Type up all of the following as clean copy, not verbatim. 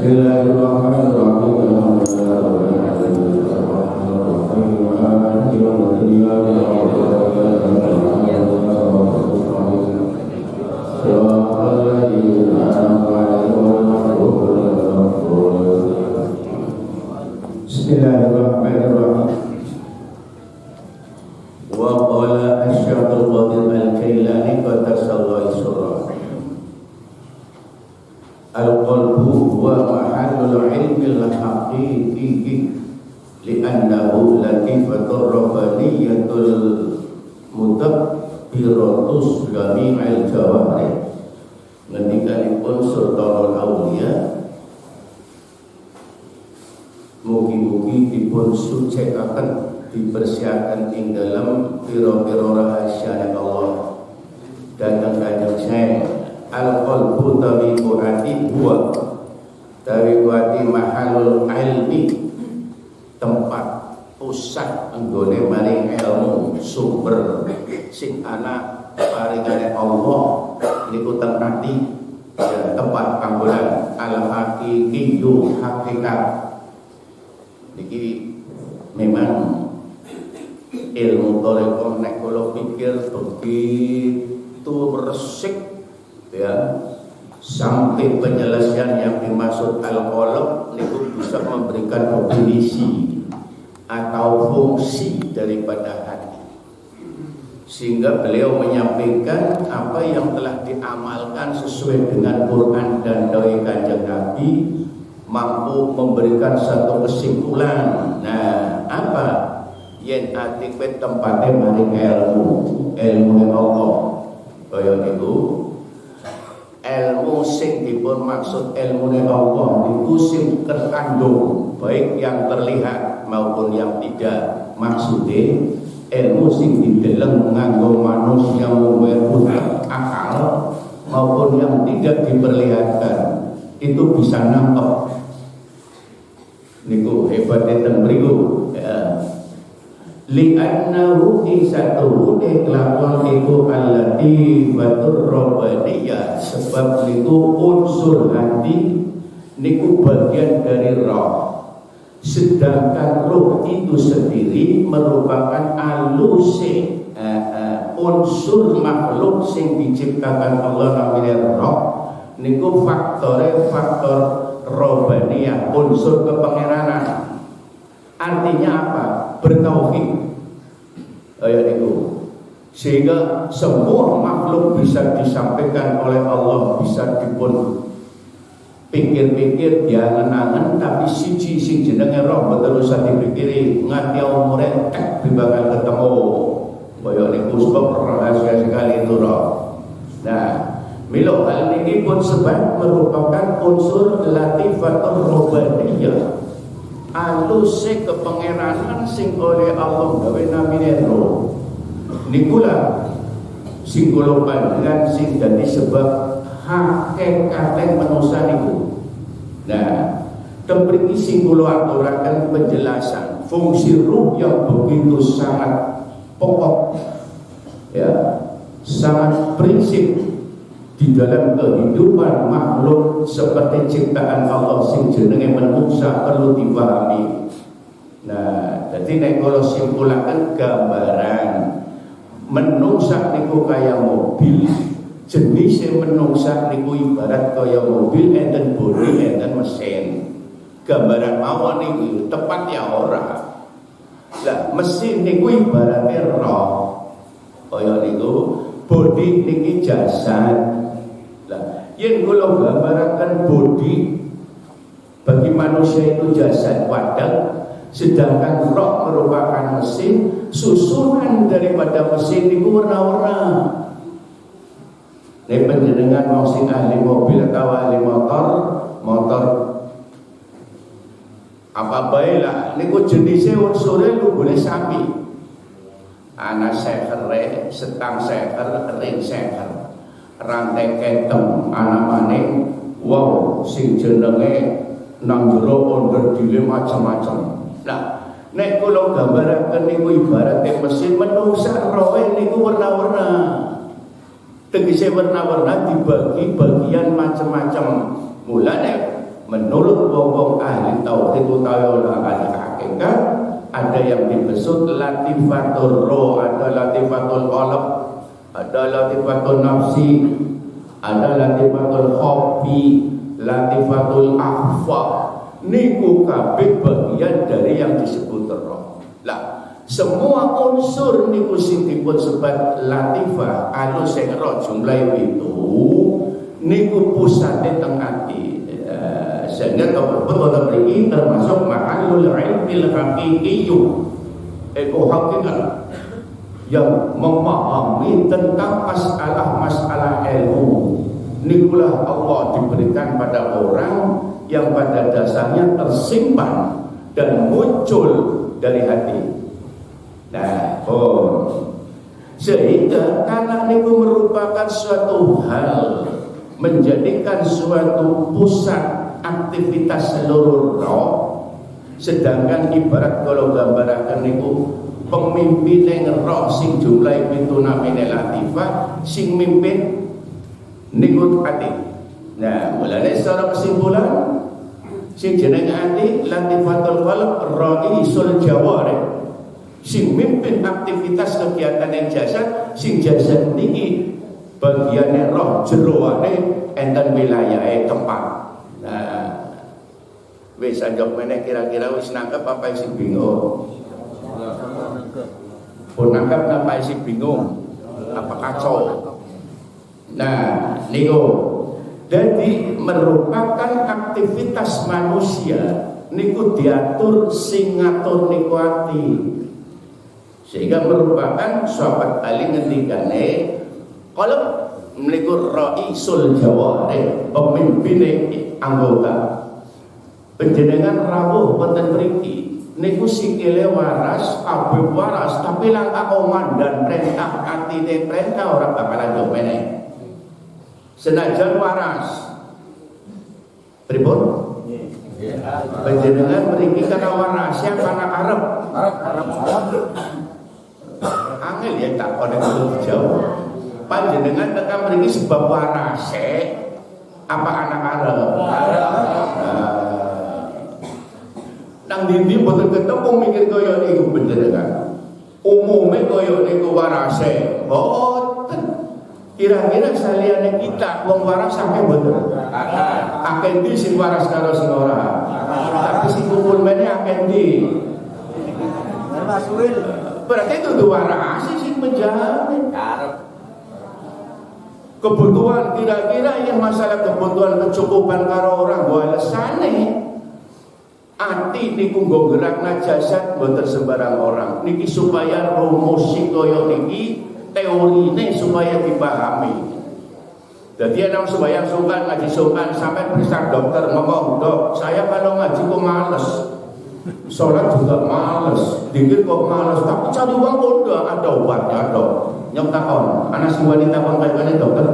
Bismillahirrahmanirrahim. Wa qala Asy-Syaikh Qadir Al-Kailani qaddasallahu sirrahu. Al-qalbu huwa mahallul ilmil haqiqi li'annahu latifatur rabbaniyatul mudabbiratus jami'il jawarih. Ngendikanipun Sultanul Auliya, mugi-mugi dipun sucekaken dipersiapkan ing dalam piro-piro rahasia Allah dan kanjeng Syekh. Al-qalbu tawiqu ati huwa tawiqati mahalul ilmi, tempat pusat anggone maring ilmu, sumber sing ana paringane Allah niku teng ati, tempat panggonan al-haqiqiyyu, hakikat. Niki memang ilmu tarekat nek kula pikir begitu resik ya, sampai penyelesaian yang dimaksud al-qalb niku bisa memberikan definisi atau fungsi daripada hati, sehingga beliau menyampaikan apa yang telah diamalkan sesuai dengan Quran dan dawuh Kanjeng Nabi mampu memberikan satu kesimpulan. Nah, apa? Yen ati kowe tempate maring ilmu Allah. Kaya niku ilmu sing dipun maksud ilmu Allah niku sing terkandung baik yang terlihat maupun yang tidak. Maksudnya ilmu sing dideleng nganggo manusia muweh akal maupun yang tidak diperlihatkan itu bisa nangkep. Niku hebatnya teng mriku ya. Li'annahu isatuhu kelakuan iku allati batur rabbaniyah, sebab niku unsur hati niku bagian dari roh, sedangkan roh itu sendiri merupakan aluse unsur makhluk sing diciptakan Allah namanya roh. Niku faktor robbaniyah, unsur kepangeranan. Artinya apa? Bertauhid. Niku. Sehingga semua makhluk bisa disampaikan oleh Allah, bisa dipun pikir-pikir, diangen-angen, tapi siji sing jenenge roh betul usah dipikiri, nganti umure bakal ketemu. Kaya niku sebab rahasia sekali itu roh. Nah, milo hal ini pun sebab merupakan unsur latifatul robbaniyah, aluse kepangeranan sing oleh Allah gawe namine roh. Nikulah sing kula panjenengan sing dadi sebab hakikate manusia niku. Nah, temriki sing kula aturaken penjelasan fungsi ruh yang begitu sangat pokok ya, sangat prinsip di dalam kehidupan makhluk seperti ciptaan Allah sing jenenge manungsa perlu dipahami. Nah, jadi nek kula simpulaken gambaran menungsa niku kaya mobil, jenisnya menungsa niku ibarat kaya mobil, enten bodi, enten mesin. Gambaran mawon niku tepat ya ora. Lah mesin niku ibaratnya roh. Kaya niku bodi niki jasad. Lah yen kula gambaraken bodi bagi manusia itu jasad wadah, sedangkan roh merupakan mesin. Susunan daripada mesin itu warna-warna. Nek panjenengan mau sing ahli mobil atau ahli motor apa bae lah niku jenisnya unsure lu boleh sami. Ana sekere, setang seker, ring seker, rantai ketem, ana maning wow sing jenenge nang jero onderdile macam-macam. Nah, nek kula gambaraken niku ibaratnya mesin, menungsa rohe niku warna-warna. Tegese warna-warna dibagi bagian macam-macam. Mulane menurut wong-wong ahli tauhid utawa ulama hakikat ada yang disebut latifatul roh, ada latifatul qalb, ada latifatul nafsi, ada latifatul hobi, latifatul akhfa. Niku kabeh bagian dari yang disebut roh. Lah, semua unsur niku sing dipun sebat latifah anu sing roh jumlah itu niku pusate teng ati. Sehingga betul-betul mriki termasuk mahallul ilmil haqiqiyyu. Eko hakikat yang memahami tentang masalah-masalah ilmu. Nikulah Allah diberikan pada orang yang pada dasarnya tersimpan dan muncul dari hati. Nah, sehingga karena niku merupakan suatu hal menjadikan suatu pusat aktivitas seluruh roh, sedangkan ibarat kalau gambaraken niku pemimpin yang roh sing jumlah pintu namine latifah sing mimpin niku ati. Nah, mulane secara kesimpulan sing jenenge ati latifatul qalb raisul jawarih. Sing mimpin aktivitas kegiatan yang jasad, sing jasad niki bagiane roh jeroane enten wilayahe tempat. Nah, wis anjok meneh kira-kira wis nangkep apa sing bingung? Pun nangkep apa sing bingung? Apa kacau? Nah, niku jadi merupakan aktivitas manusia niku diatur sing ngatur niku ati. Sehingga merupakan sahabat Ali ngendikane kalau meniku raisul jawarih, pemimpin anggota. Panjenengan rawuh wonten mriki niku sikile waras, kabeh waras, tapi langkah komandan perintah atine perintah ora bakalan yo meneh. Senajan waras. Pripun? Panjenengan mriki kana warasnya kana arep. Angel ya tak konek jauh. Panjenengan tekan mriki sebab warase apa anak arep? Nang dindi boten ketemu mikir kaya niku panjenengan. Umume kaya niku warase. Boten. Kira-kira saliyane kita wong waras sampai boten. Akeh ndi sing waras karo sing ora. Tapi sing kumpul meneh akeh ndi. Berarti itu waras sing menjamin. Kebutuhan kira-kira yang masalah kebutuhan kecukupan karo orang gua lesane. Ati niku nggo gerakna jasad mboten sembarang orang. Niki supaya rumus sing kaya niki teorine supaya dipahami. Jadi ana sembahyang sungkan ngaji sungkan sampai periksa dokter ngomong, "Dok, saya kalau ngaji kok males. Sholat juga males, dikir kok males, tapi cari uang udah ada obatnya ada." Nyok takon, anak si wanita kayak dokter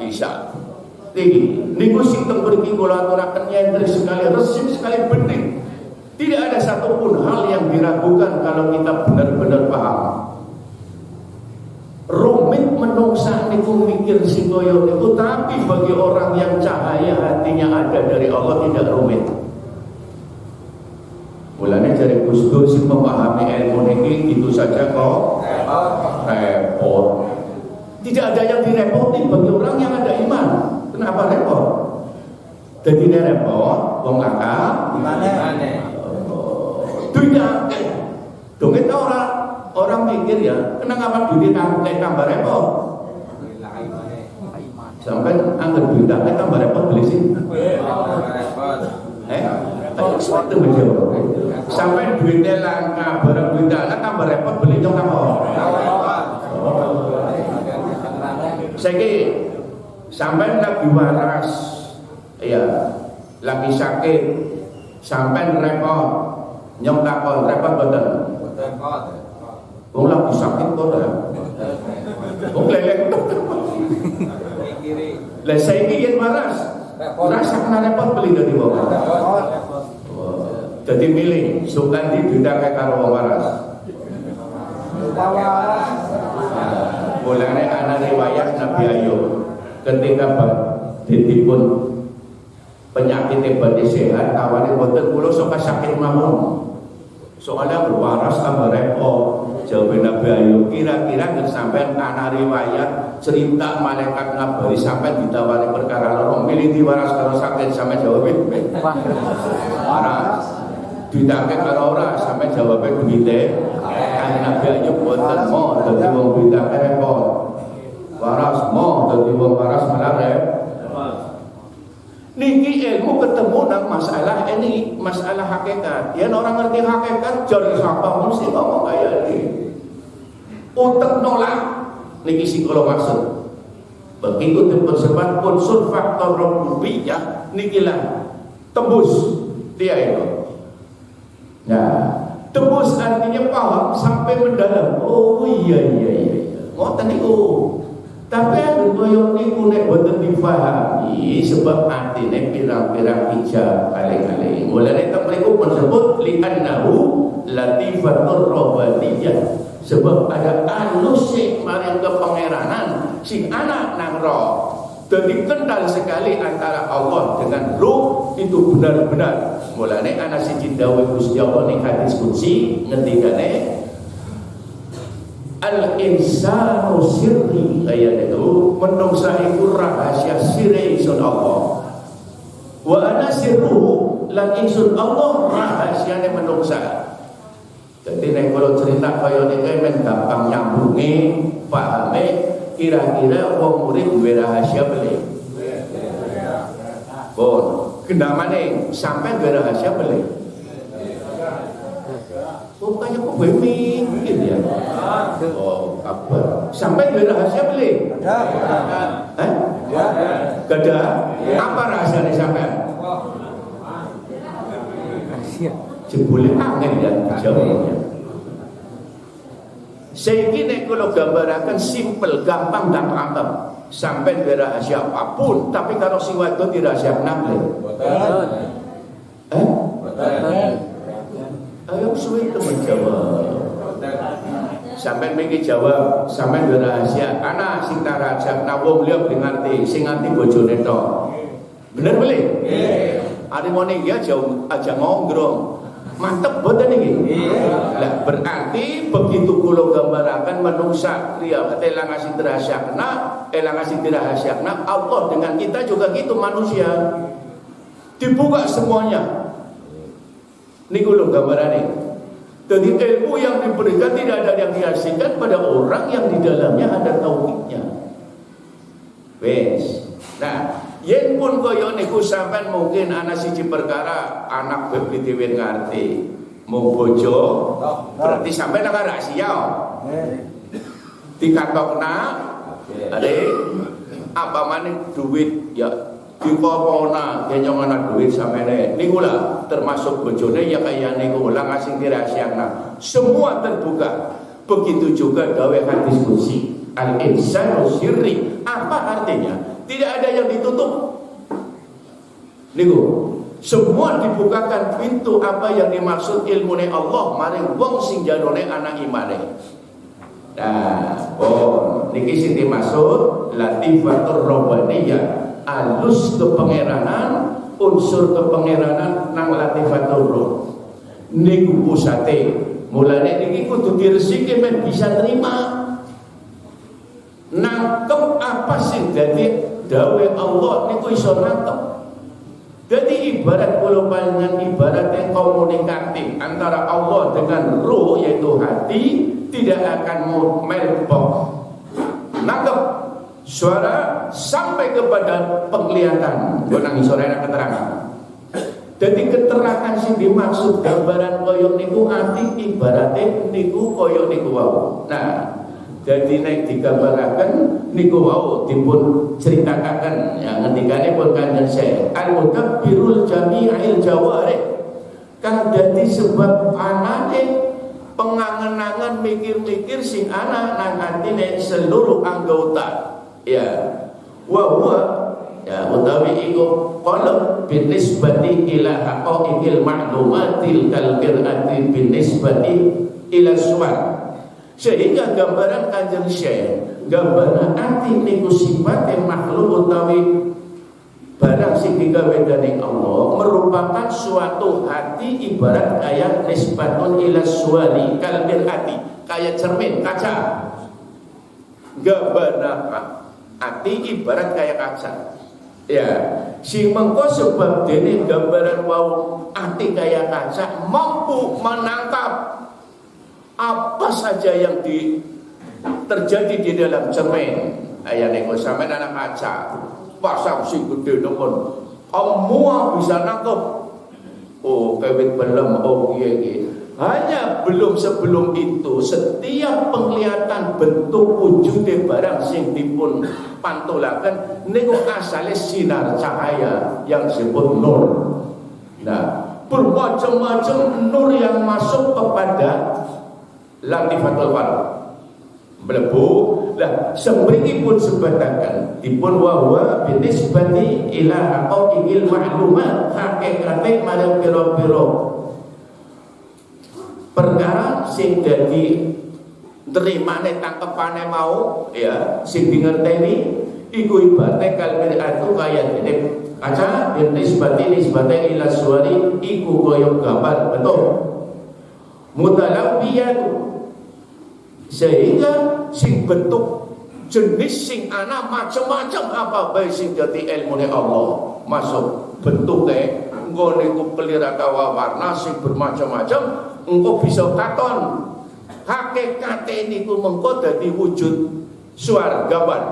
bisa. Tinggi, niku sing teng mriki kula aturaken nyentri sekali, resik sekali penting. Tidak ada satupun hal yang diragukan kalau kita benar-benar paham. Rumit menungsa niku mikir sing kaya niku, tapi bagi orang yang cahaya hatinya ada dari Allah tidak rumit. Mulanya dari Gus Dur sing memahami ilmu niki itu saja kok repot. Tidak ada yang direpoti bagi orang yang ada iman. Kenapa repot? Jadi repot, wong laka gimana? Dunia dongeng orang mikir ya, kenapa duit tambah repot? Sampai anggar duit tambah repot beli sih. Suatu menjawab. Sampai duitnya langka, barang duitnya tambah repot beli nyong apa? Saiki sampai lagi waras, ya, lagi sakit, sampai repot, nyong takon repot boten. Wong lagi sakit kok ora. Wong lelek. Lah saiki yen waras, rasa kena repot beli dari wong. Jadi milih sukan di duitake karo wong waras. Mulane ana riwayat Nabi Ayub ketika ditipun penyakit badhe sehat awane boten kula sok sakit mawon. Soalnya berwaras tambah repot. Jawab Nabi Ayub, kira-kira nggak sampai ana riwayat cerita malaikat ngabari sampai ditawari perkara lorong milih diwaras kalau sakit sampai jawabin waras ditake karo ora sampai jawabnya duwite kan Nabi Ayub boten mau dadi wong ditake repot waras mau dadi wong waras malah repot. Niki ilmu ketemu nang masalah ini, masalah hakikat. Ya orang ngerti hakikat, jadi siapa mesti ngomong kayak ini. Utek nolak, niki psikolog maksud. Begitu dipercepat unsur faktor rububiyah, niki lah tembus dia itu. Nah, tembus artinya paham sampai mendalam. Oh iya. Ngoten niku. Tapi ada koyo niku nek boten difahami sebab artine pirang-pirang hijab kali-kali. Mulane temriku pun sebut li'annahu latifatur rabbaniyah. Sebab ada alus sing maring kepangeranan sing anak nang roh. Jadi kental sekali antara Allah dengan ruh itu benar-benar. Mulane ana siji dawuh Gusti Allah ning hadis qudsi ngendikane al-insanu sirri ayat itu menungsa itu rahasia sirri sun Allah wa ana sirruhu lan insun Allah rahasiane menungsa. Jadi nek kalau cerita kaya niki men gampang nyambunge pahame kira-kira wong murid duwe rahasia beli bon kendamane sampai duwe rahasia beli kayaknya kok gue mikir ya. Oh, apa? Sampai dia rahasia beli? Ada. Gak ada? Apa rahasianya sampai? Rahasia. Jebule angin ya jawabnya. Saya kira kalau gambarakan simple, gampang dan paham. Sampai dia rahasia apapun, tapi kalau si waktu dirahasiakan boleh. Ayo suwe temen jawab. Sampai mikir jawab, sampai rahasia. Anak sing tak rahasia, nak wong liya ngerti, sing ngerti bojone tok. Bener boleh? Ada mau nih ya jauh aja ngobrol. Mantep boten iki. Lah berarti begitu kula gambaraken menungsa liya elang ngasih dirahasiakna, elang ngasih dirahasiakna, Allah dengan kita juga gitu manusia. Dibuka semuanya. Niku lho gambarane. Jadi ilmu yang diberikan tidak ada yang diasingkan pada orang yang di dalamnya ada tauhidnya. Wes. Nah, yen pun kaya niku sampean mungkin ana siji perkara anak bebi dhewe ngerti. Mung bojo berarti sampean nang rahasia. Dikatokna ade apa maning duit ya dikopona kenyong anak duit samene niku lah termasuk bojone ya kaya niku lah ngasih dirahasiakan semua terbuka. Begitu juga dawuh hadis qudsi al-insanu sirri. Apa artinya? Tidak ada yang ditutup niku semua dibukakan pintu. Apa yang dimaksud ilmune Allah maring wong sing janone anak imane. Nah, niki sing dimaksud latifatur rabbaniyah, alus kepangeranan, unsur kepangeranan nang latifatur ruh. Niku pusate. Mulane niki kudu diresiki men bisa terima. Nangkep apa sing dadi dawuh Allah niku iso nangkep. Jadi ibarat kula panjenengan ibarat komunikatif antara Allah dengan ruh yaitu hati tidak akan melpok. Nangkep suara sampai kepada penglihatan. Gonang suara keterangan. Jadi keterangan sing dimaksud gambaran koyo niku ati ibarate niku koyo niku wau. Nah, jadi nek digambaraken niku wau dipun critakaken ya ngendikane pun Kanjeng Syekh al-mudabbirul jami'il jawarih. Kang dadi sebab anane pengangen-angen mikir-mikir sing ana nang atine seluruh anggota. Ya, wa ya utawi iku qalb binisbati ila haqaiqil ma'lumatil kalqirati binisbati ila suwar. Sehingga gambaran Kanjeng Syekh gambaran ati niku sifate makhluk utawi digawe dening Allah merupakan suatu hati ibarat kayak nisbatun ila suwari kalbir hati, kayak cermin kaca. Gambaran hati ibarat kayak kaca. Ya, si mengko sebab dene gambaran wau hati kayak kaca mampu menangkap apa saja yang terjadi di dalam cermin. Ayah nego sampe anak kaca pasang sing gede nopon semua bisa nangkep. Oh kawit belum, oh iya. Hanya belum sebelum itu setiap penglihatan bentuk wujudnya barang sing dipun pantulaken niku asale sinar cahaya yang disebut nur. Nah, bermacam-macam nur yang masuk kepada latifatul qalb. Mlebu lah sembriki pun sebatakan dipun wa binisbati ila haqiqil ma'lumat hakikate marang pira-pira perkara sing dadi terimane tangkepane mau ya sing dingerteni iku ibate kalbir atu kaya dene kaca binisbati ila suwari iku kaya gambar betul mutalabiyatu sehingga sing bentuk jenis sing ana macam-macam apa bae sing dadi ilmune Allah masuk bentuke engko niku keliraka warna sing bermacam-macam engko bisa katon hakikate niku mengko dadi wujud suar gambar.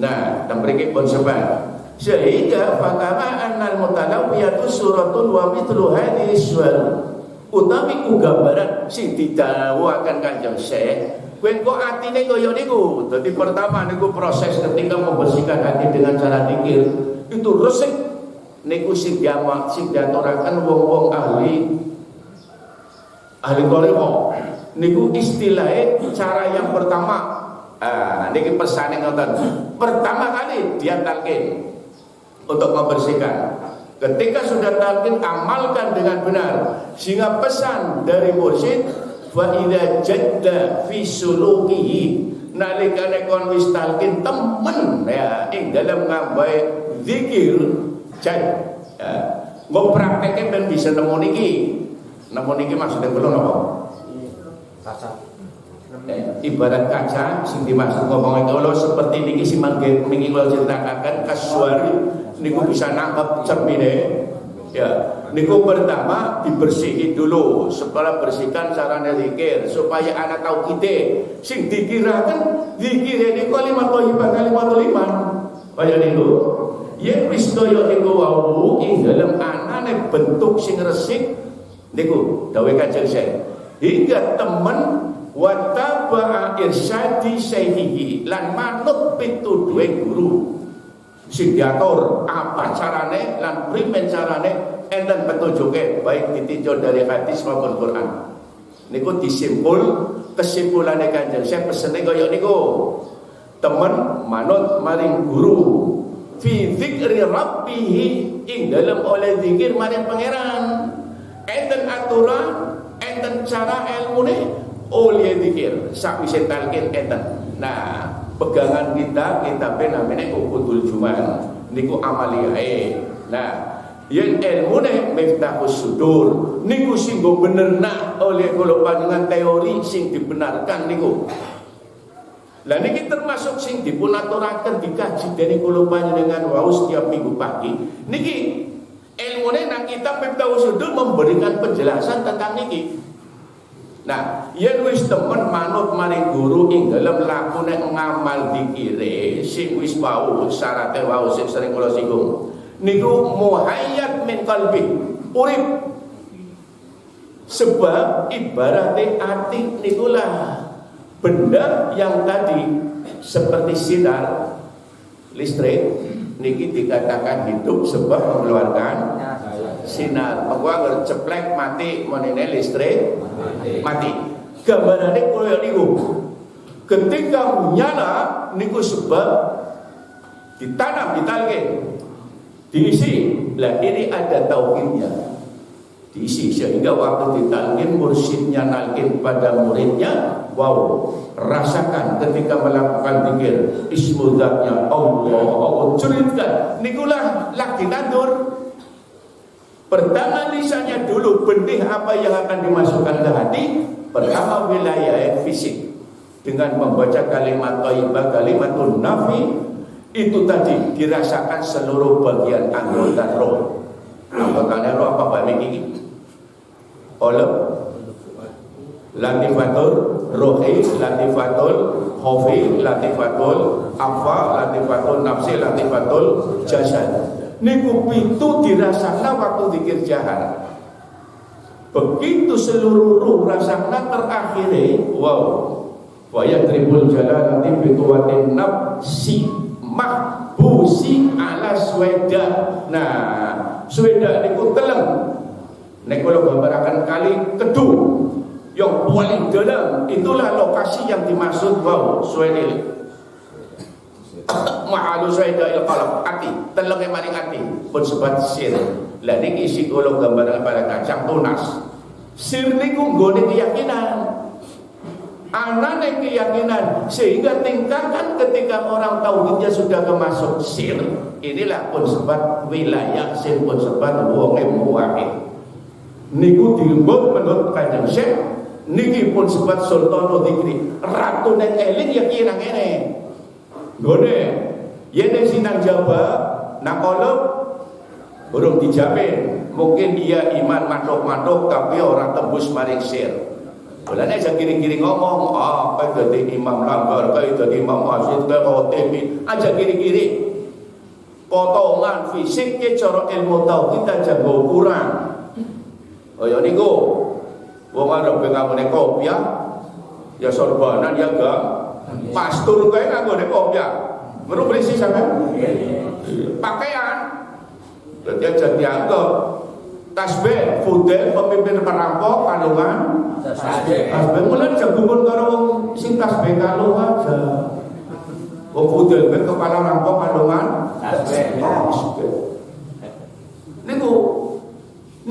Nah, mriki pun sebab sehingga fakama annal mutalawiyatu suratun wa mithlu hadhihi suwar utawi ku gambaran sing didhawuhaken Kanjeng Syekh kowe kok atine kaya niku. Dadi pertama niku proses ketika membersihkan hati dengan cara zikir itu resik niku sing diaturaken wong-wong ahli thariqah niku istilahnya cara yang pertama. Niki pesane ngoten. Pertama kali dia talqin untuk membersihkan. Ketika sudah talqin amalkan dengan benar. Sehingga pesan dari mursyid fa idza jadda fi sulukihi nalikane kon wis talqin temen ya ing dalam ngambae zikir jad nggo prakteke ben bisa nemu niki. Nemu niki maksudnya belum apa? Kaca. Ibarat kaca sing dimaksud ngomong itu seperti niki sing mangke wingi kula ceritakan kaswari niku bisa nangkep cermine. Ya, niku pertama dibersihi dulu. Setelah bersihkan caranya zikir supaya anak tahu kita sing dikirakan zikir niku kalimat thayyibah kalimat iman. Kaya niku yen wis kaya niku wau ing dalem anane bentuk sing resik niku dawuh Kanjeng Syekh hingga temen wa taba'a irsyadi syaihihi lan manut pituduhe guru sing diatur apa carane lan primen carane enten petunjuke baik ditinjau dari hadis maupun Quran. Niku disimpul kesimpulane Kanjeng Syekh pesene kaya niku. Temen manut maring guru fi dzikri rabbih ing dalem oleh zikir maring pangeran. Enten aturan, enten cara ilmune oleh zikir sakwise talqin enten. Nah, pegangan kita namanya ukudul juman niku amaliyae. Nah, yen ilmune miftahus sudur niku sing go bener nak oleh kula panjenengan teori sing dibenarkan niku. Lah niki termasuk sing dipun aturaken dikaji dening kula panjenengan wau setiap minggu pagi. Niki ilmune nang kitab miftahus sudur memberikan penjelasan tentang niki. Nah, yen wis temen manut maring guru ing dalem lakune ngamal zikire sing wis wau syarate wau sing sering kula singgung. Niku muhayyad min qalbi, urip. Sebab ibaratnya ati nikulah benda yang tadi seperti sinar listrik niki dikatakan hidup sebab mengeluarkan sinar. Mengko ceplek mati menene listrik mati. Gambarane koyo niku. Ketika nyala niku sebab ditanam ditalke diisi. Lah ini ada tauhidnya. diisi sehingga waktu ditalkin mursyidnya nalkin pada muridnya, wow, rasakan ketika melakukan zikir ismudzatnya Allah ceritakan nikulah lagi nandur. Pertama lisannya dulu benih apa yang akan dimasukkan ke hati. Pertama wilayah fisik dengan membaca kalimat thayyibah, kalimatun nafi, itu tadi dirasakan seluruh bagian anggota roh. Anggota roh apa Pak Miki? Oleh latifatul rohi, latifatul khofi, latifatul afa, latifatul nafsi, latifatul jasad. Niku itu dirasakan waktu zikir jahar. Begitu seluruh ruh rasakan terakhir, wow, wa yadribul jalalati bituwatin nafsi mahbusi ala sweda. Nah, sweda niku teleng. Nek kalau gambarkan kali kedua yang paling dalam, itulah lokasi yang dimaksud wow swedil. Ma'alu sweda il qalb ati, telenge maring ati pun sebat sir. Lah niki psikolog gambaran pada kacang tunas. Sir niku nggone keyakinan. Anane keyakinan sehingga tingkatan ketika orang tauhidnya sudah kemasuk sir. Inilah pun sebat wilayah sir pun sebat wonge muwahhid. Niku diembut menurut Kanjeng Syekh niki pun sebat sultanul dzikri ratu nek eling ya kira ngene gone yene sinang jaba nakolo burung dijamin mungkin dia iman matok-matok tapi orang tembus maring sir bolane aja kiri-kiri ngomong apa dadi imam langgar kae dadi imam masjid kae OTP aja kiri-kiri potongan fisik ke cara ilmu tauhid aja go kurang. Oh ya niku wong arep ngamune kopiah ya sorbanan ya gak pastur kae nganggone kopiah. Meru berisi sampean? Pakaian. Berarti aja dianggap tasbih fudel pemimpin perampok kalungan tasbih. Tasbih mulai jagungan karo wong sing tasbih kalungan aja. Wong fudel kepala rampok kalungan tasbih.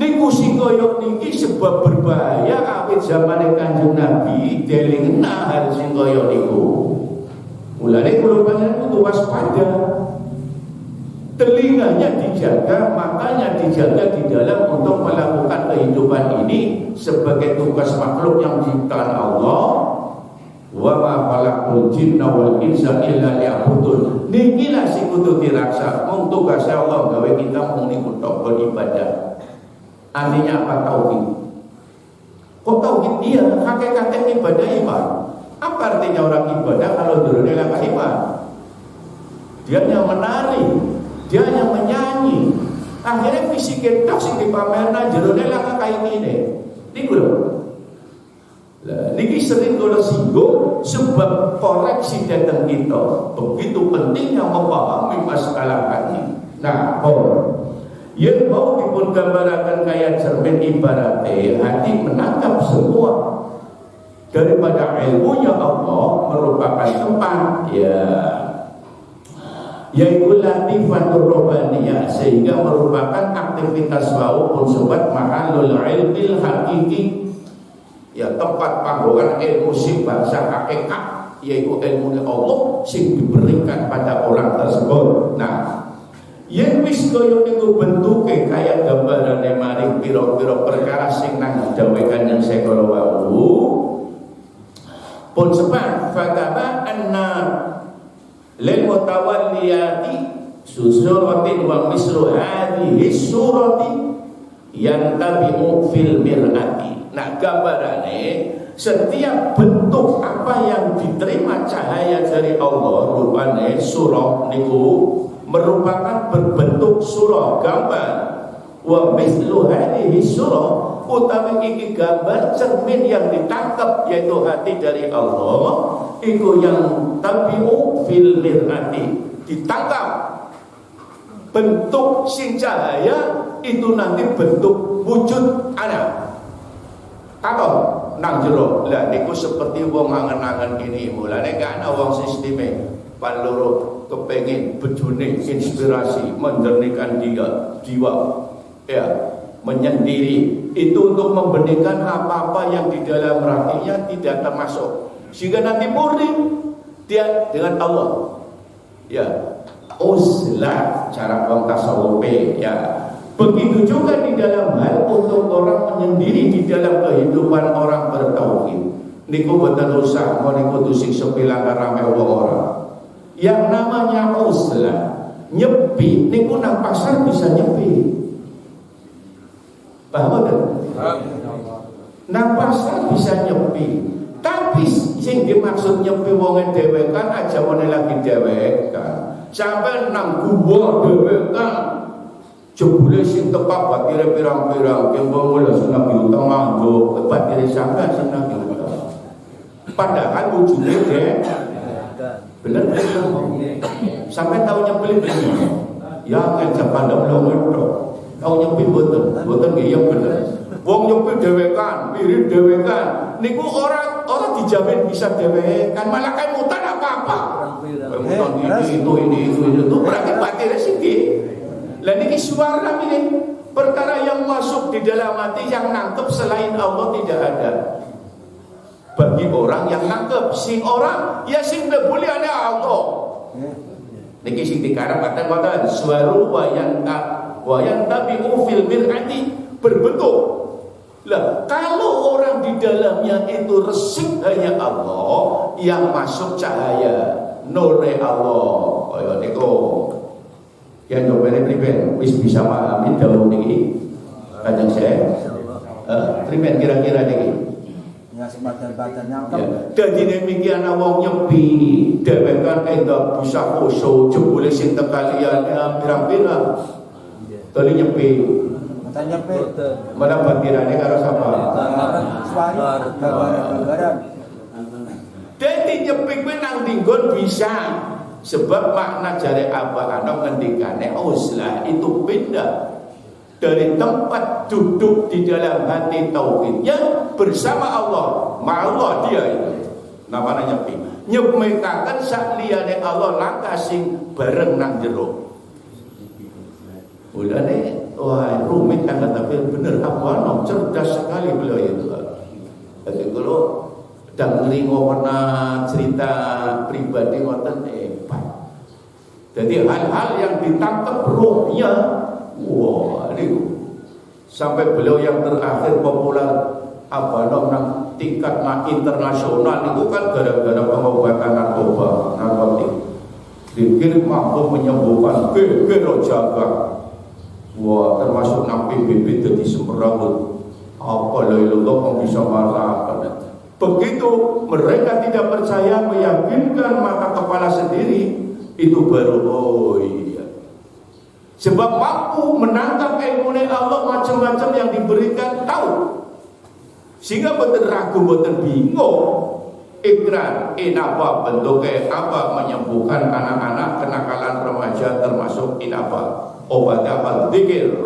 Niku sing koyo niki sebab berbahaya awit zamane Kanjeng Nabi delingna hal sing koyo niku. Mulane kula panjenengan kudu waspada. Telinganya dijaga, matanya dijaga di dalam untuk melakukan kehidupan ini sebagai tugas makhluk yang diciptakan Allah. Wa ma khalaqul jinna wal insa illa liya'budun. Niki lah sing kudu diraksa. Mung tugas Allah gawe kita mung niku tok beribadah. Artinya apa tauhid? Kok tauhid? Iya, hakikatnya ibadah iman. Apa artinya orang ibadah kalau dulunya langkah iman? Dia hanya menari, dia hanya menyanyi. Akhirnya fisiknya tak sing dipamerna jroning langkah kayak ini. Niku lho. Lah niki sering kula singgung sebab koreksi datang kita. Begitu pentingnya memahami masalah hati. Nah, yang mau dipun gambarkan kayak cermin ibaratnya hati menangkap semua daripada ilmunya Allah merupakan tempat ya yaitu latifatul robbaniyah sehingga merupakan aktivitas walaupun sobat mahalul ilmil hakiki ya tempat panggonan ilmu sing bahasa hakikat yaitu ilmu Allah sing diberikan pada orang tersebut. Nah yen wis kaya niku bentuke kaya gambarane maring pira-pira perkara sing nang dawuhan yang sekala wau pun sebab fakama anna lil mutawalliyati susuratin wa misru hadhihi surati yantabi'u fil mir'ati. Nah gambarane setiap bentuk apa yang diterima cahaya dari Allah rupane surah niku merupakan berbentuk surah gambar wa mislu hadhihi surah utawi iki gambar cermin yang ditangkap yaitu hati dari Allah iku yang tabi'u fil mir'ati ditangkap bentuk sing cahaya itu nanti bentuk wujud ana katon nang jero lah niku seperti wong angen-angen gini mulane gak ana wong sisteme paloro kepengin bejone inspirasi mendernihkan dia jiwa ya menyendiri itu untuk membenihkan apa-apa yang di dalam hatinya tidak termasuk, sehingga nanti murni dia dengan Allah. Ya, uzlah cara orang tasawuf ya. Begitu juga di dalam hal untuk orang menyendiri di dalam kehidupan orang bertauhid. Niku boten usah niku siksa pilangan rame orang. Yang namanya uzlah, nyepi niku nang pasar bisa nyepi. Paham kan? Nang pasar bisa nyepi. Tapi sing dimaksud nyepi wonge dhewekan aja meneh lagi dhewekan. Sampai nang guwa dhewekan. Jebule sing tepak batire pirang-pirang, kembo mula seneng diutang manggo, batire sampean seneng diutang. Padahal wujudnya bener sampai tahu nyepil ya ngajak pandang belum ngerti tahu nyepil boten nggih bener. Wong nyepil dhewekan, mirip dhewekan, niku orang dijamin bisa dhewekan, malah kan mutan apa-apa. Mutan ini itu berarti batire sithik. Lah niki suara ini perkara yang masuk di dalam hati yang nangkep selain Allah tidak ada. Bagi orang yang nangkep, sing orang ya sing boleh ada Allah. Niki sing dikarang kata suaru wayan tapi fil mir'ati berbentuk. Lah kalau orang di dalamnya itu resik hanya Allah, yang masuk cahaya nure Allah. Kaya niku yang jawabnya priben wis bisa memahami dawuh niki Kanjeng Syekh. Priben kira-kira niki. Ya sebadan-badan nyangkep. Dadi demikian wong nyepi dhewekan enggak bisa khusyuk jebule sing tekaliane pirang-pirang. Tadi nyepi. Mata nyepi. Mana batirane karo sapa? Suari gambaran. Dadi nyepi kuwi nang dinggon bisa. Sebab makna jare Abah Anom ngendikane uzlah itu pindah dari tempat duduk di dalam hati tauhidnya bersama Allah, ma'allah dia itu namanya nyepi. Nyemekaken sak liyane Allah langkah sing bareng nang jero. Mulane wah rumit kan tapi bener Abah Anom cerdas sekali beliau itu. Jadi kalau dan ngeringo pernah cerita pribadi ngoten hebat. Jadi hal-hal yang ditangkap rohnya, wah ini sampai beliau yang terakhir populer Abanom nang tingkat internasional itu kan gara-gara pengobatan narkotik. Dikir mampu menyembuhkan gegero jaga. Wah termasuk nang PBB jadi semrawut. Apa lho bisa marah. Begitu mereka tidak percaya, meyakinkan mata kepala sendiri, itu baru oh iya. Sebab mampu menangkap ilmu Allah macam-macam yang diberikan tahu. Sehingga boten ragu, boten bingung. Ikrar, apa bentuknya apa menyembuhkan anak-anak kenakalan remaja termasuk apa obat apa zikir.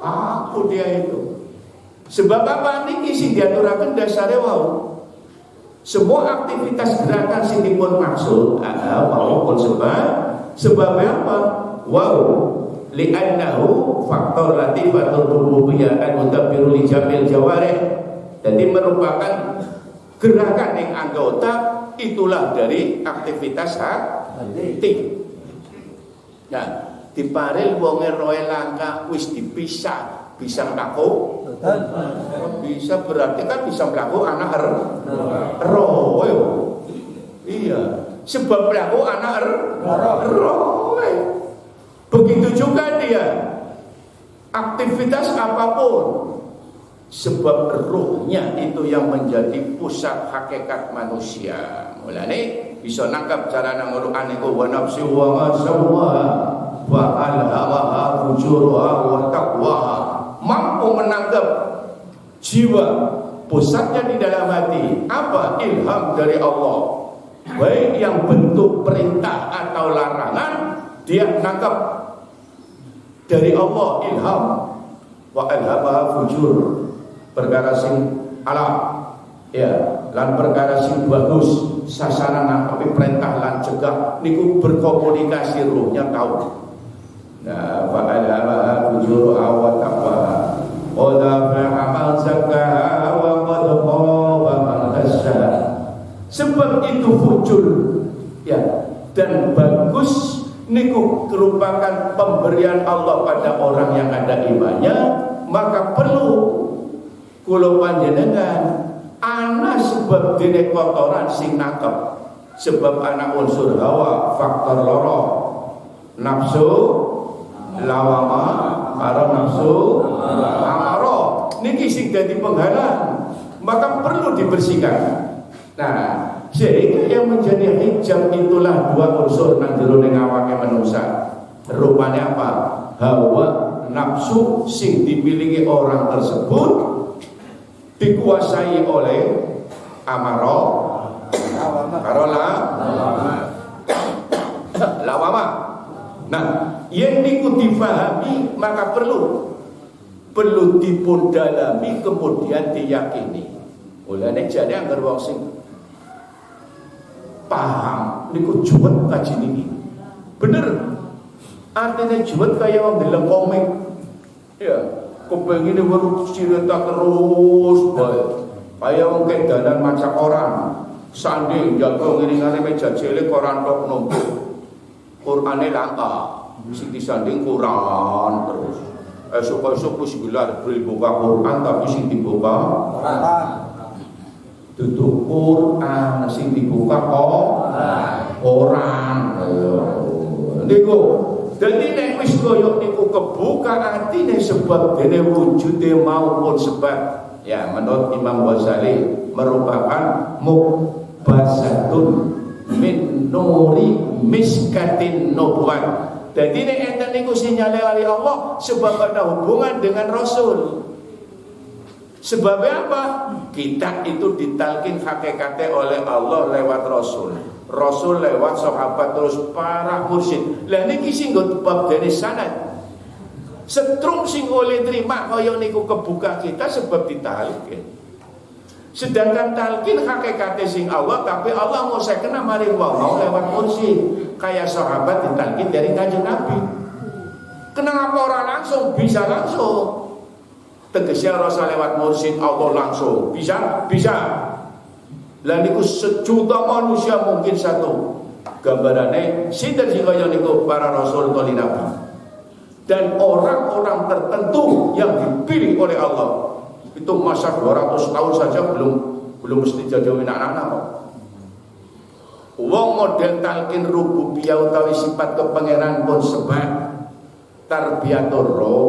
Aku dia itu. Sebab apa niki sing diaturaken dasare wau. Semua aktivitas gerakan sing dipun maksud maupun sebab apa? Wau li'annahu faktor latifatul rububiyyah al-mutabbiru li jamil jawarih. Jadi merupakan gerakan yang anggota itulah dari aktivitas hati. Nah, diparil wonge roe langkah wis dipisah bisa melaku bisa berarti kan bisa melaku anak roh iya sebab melaku anak roh begitu juga dia aktivitas apapun sebab rohnya itu yang menjadi pusat hakikat manusia. Mulane bisa nangkap cara nang Quran iku wa nafsi wa ma sawwa wa alhamaha fujuraha wa taqwaha. Mampu menangkap jiwa pusatnya di dalam hati apa ilham dari Allah, baik yang bentuk perintah atau larangan dia nangkap dari Allah ilham wa alhamaha fujur perkara sing alam ya lan perkara sing bagus sasaran nangkapi perintah lan cegah niku berkomunikasi ruhnya tahu. Nah, fa alhamaha fujur wa taqwa. Qad aflaha man zakkaha wa qad khaba man dassaha. Sebab itu fujur ya dan bagus niku merupakan pemberian Allah pada orang yang ada imannya, maka perlu kula panjenengan ana sebab dene kotoran sing nakep. Sebab anak unsur hawa faktor loro, nafsu lawama karo nafsu amaro niki sing dadi penghalang, maka perlu dibersihkan. Nah, sehingga yang menjadi hijab itulah dua unsur nang jero ning awake manusa. Rupane apa? Hawa nafsu sing dimiliki orang tersebut dikuasai oleh amaro karo lawama. Nah, yang niku difahami maka perlu dipun dalami kemudian diyakini. Mulane jane anggar wong sing paham niku juwet kaji niki. Bener. Artinya juwet kaya wong ndelok komik. Ya, kepengine weruh cerita terus bae. Kaya wong kedalan maca koran. Sanding jago ngiringane meja cilik koran tok numpuk. Qur'ane langka. Sing disanding Quran terus. Esuk-esuk wis gelar buka Quran tapi sing dibuka Quran. Tutup Quran sing dibuka Quran. Niku dadi nek wis koyo niku kebuka atine sebab dene wujude maupun sebab ya menurut Imam Ghazali merupakan mubasatun min nuri miskatin nubuwat. Jadi nek enten niku sinyale wali Allah sebab ada hubungan dengan Rasul. Sebabnya apa? Kita itu ditalkin hakikatnya oleh Allah lewat Rasul. Rasul lewat sahabat terus para mursyid. Lah niki sing nggo bab dene sanad. Setrum sing oleh terima kaya niku kebuka kita sebab ditalkin. Sedangkan talkin hakikatnya sing Allah, tapi Allah mau saya kena mari wong lewat mursyid. Kayak sahabat ditalkin dari Kanjeng Nabi. Kenapa orang langsung bisa langsung? Tegasnya Rasul lewat mursyid Allah langsung bisa. Lah niku sejuta manusia mungkin satu gambarane sinten sing kaya niku para rasul toli nabi. Dan orang-orang tertentu yang dipilih oleh Allah itu masa 200 tahun saja belum mesti jadi anak-anak. Wong model talqin rububiyah utawi sifat kepangeran pun sebab tarbiyatur roh.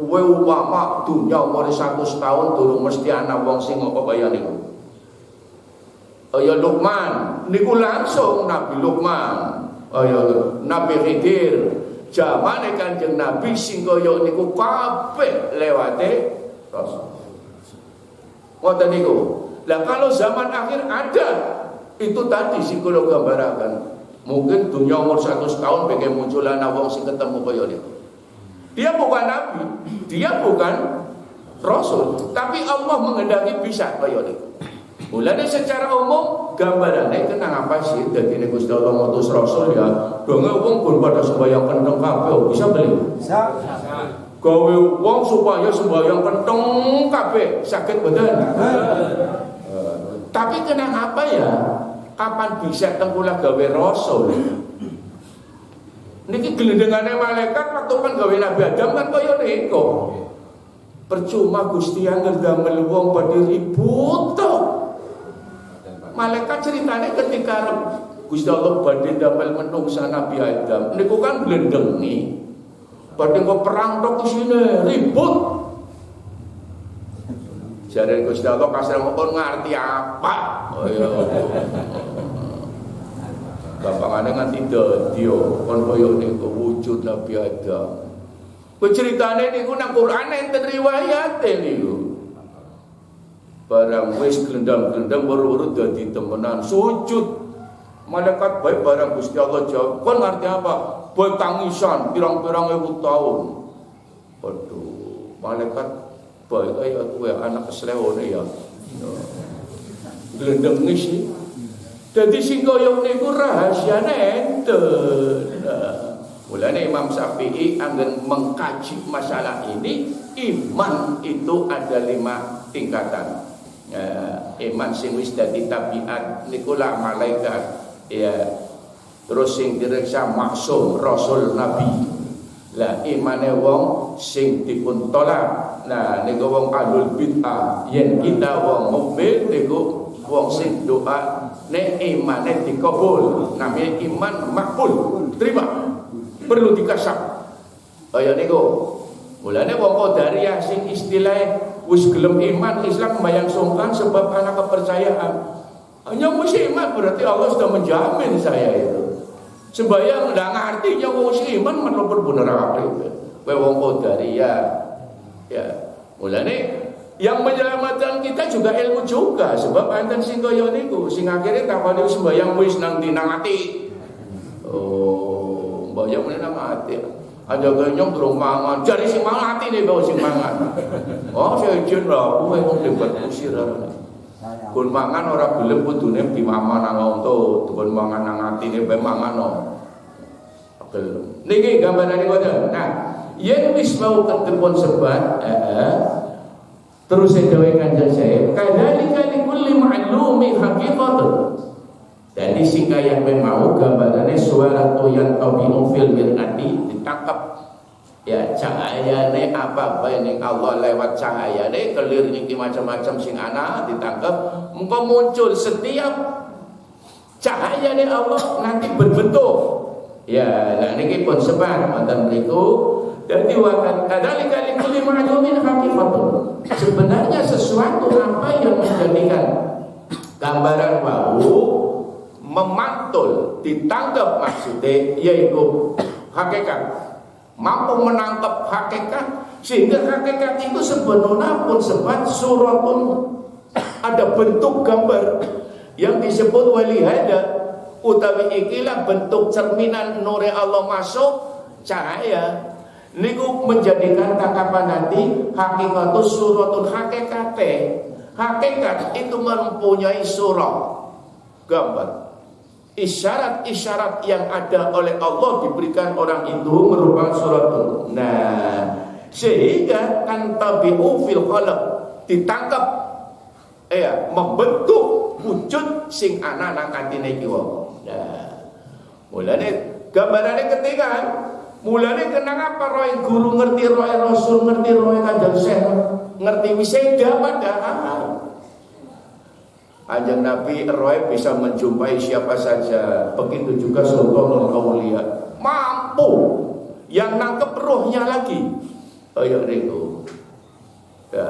Kowe umpama dunya umur 100 tahun durung mesti ana wong sing apa kaya niku. Ya Luqman niku langsung Nabi Luqman. Ya Nabi Khidir. Jamane Kanjeng Nabi sing kaya niku kabeh lewate Rasul. Ngoten niku. Lah kalau zaman akhir ada itu tadi sing kula gambaraken. Mungkin dunia umur 100 tahun pengen muncul ana wong sing ketemu kaya niku. Dia bukan nabi, dia bukan rasul, tapi Allah menghendaki bisa kaya niku. Mulane secara umum gambarane kenapa sih dadi nek Gusti Allah ngutus rasul ya, donge wong pun pada sembahyang penteng kabeh bisa beli. Bisa. Gawe wong supaya sembahyang penteng kabeh saged mboten. Tapi kenapa ya? Kapan bisa tengkula gawe rasul? Niki gelendengane malaikat waktu kan gawe Nabi Adam kan kaya niku. Percuma Gusti angger damel wong padha ribut to. Malaikat ceritane ketika Gusti Allah badhe damel menungsa Nabi Adam niku kan glendengi. Badhe kok perang tok isine ribut. Jare Gusti Allah kasar ngomong ngerti apa? Oh iya. Bapakane nganti dadi kon koyo niku wujud Nabi Adam. Ku critane niku nang Quran enten riwayate niku. Barang wis glendang-glendang baru-baru dadi temenan sujud. Malaikat bae barang Gusti Allah jawab, kon ngerti apa? Bae tangisan pirang-pirang ewu tahun. Waduh, malaikat bae kaya kowe anak keslewone ya. Glendeng sih. Jadi sing kaya niku rahasiane enten. Mulanya Imam Syafi'i anggen mengkaji masalah ini, iman itu ada 5 tingkatan. Iman sing wis dadi tabiat niku la malaikat, ya. Terus sing direksa maksum rasul nabi. Lah imane wong sing dipun tolak. Nah niku wong ahlul bid'ah. Yen kita wong mukmin niku wong sing doa nek imane dikabul. Namanya iman makbul, terima. Perlu dikasap. Kaya niku. Mulane wong Qadariyah sing istilah wis gelem iman Islam mbayang sungkan sebab ana kepercayaan. Hanya mesti iman berarti Allah sudah menjamin saya itu. Sembayang ndak ngartinya wong iman menopor bener akeh. Kowe wong Qadariyah. Ya. Mulane yang menyelamatkan kita juga ilmu juga sebab enten sing kaya niku sing akhire takone sembayang wis nang dinang ati. Oh, mbayang nang ati. Aja genyong durung mangan. Jare sing mangan atine kok sing mangan. Oh, sejen lho, kowe wong debat usir. Kun mangan ora gelem kudune dimaman nang onto, kun mangan nang atine bae mangan no. Gelem. Niki gambarane ngoten. Nah, yen wis mau ketepon sebat, terus saya dawuh Kanjeng saya, kadzalika likulli ma'lumi haqiqatun. Jadi sing kaya mau gambarannya suaratu yang tabi'u fil mir'ati ditangkap ya cahayane apa ning Allah lewat cahayane kelir iki macam-macam sing ana ditangkap engko muncul setiap cahayane Allah nanti berbentuk ya lah niki pun sebar wonten mriku dadi wa kadzalika likulli ma'lumin haqiqatun. Sebenarnya sesuatu apa yang menjadikan gambaran wau memantul ditangkap maksudnya yaitu hakikat, mampu menangkap hakikat sehingga hakikat itu sebenarnya pun sebat suratun ada bentuk gambar yang disebut walihada utawi ikilah bentuk cerminan nure Allah masuk cahaya niku menjadikan tangkapan nanti hakikatu suratun hakikat itu mempunyai surah gambar isyarat-isyarat yang ada oleh Allah diberikan orang itu merupakan suratun. Nah, sehingga tantabi'u fil khalaq ditangkap membentuk wujud sing ana nang atine iki wong. Nah, mulane gambarane ketika mulane kenapa roe guru ngerti roe rasul ngerti roe kanjeng Syekh ngerti wiseda padahal Kanjeng Nabi roe bisa menjumpai siapa saja. Begitu juga Sultanul Aulia mampu yang nangkep rohnya lagi. Kaya niku. Ya.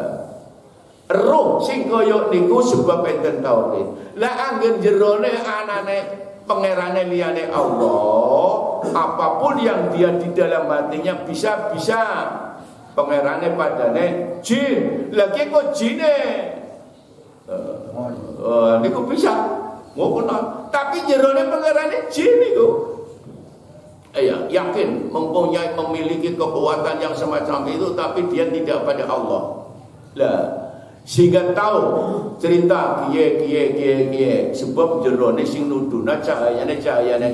Roh sing kaya niku sebab enten tauhid. Lah anggen jerone anane pangerane liyane Allah, apapun yang dia di dalam hatinya bisa pangerane padane jin. Lagi kok jine niku bisa ngono tapi jerone pangerane jin niku yakin memiliki kekuatan yang semacam itu tapi dia tidak pada Allah lah sehingga tahu cerita kiye sebab jerone sing nuduna cahayane